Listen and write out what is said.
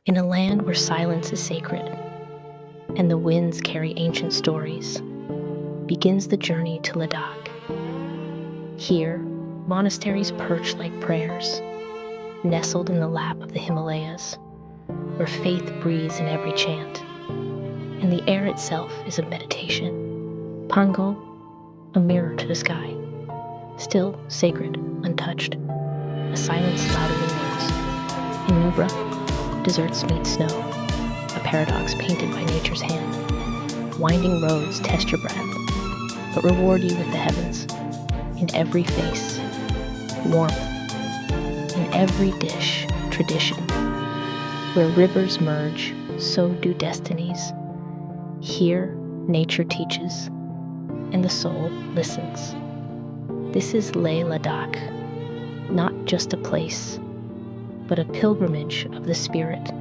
In a land where silence is sacred and the winds carry ancient stories, begins the journey to Ladakh. Here, monasteries perch like prayers, nestled in the lap of the Himalayas, where faith breathes in every chant, and the air itself is a meditation. Pangong, a mirror to the sky, still, sacred, untouched, a silence louder than words. In Nubra, deserts meet snow, a paradox painted by nature's hand. Winding roads test your breath, but reward you with the heavens. In every face, warmth. In every dish, tradition. Where rivers merge, so do destinies. Here, nature teaches, and the soul listens. This is Leh-Ladakh, not just a place, but a pilgrimage of the spirit.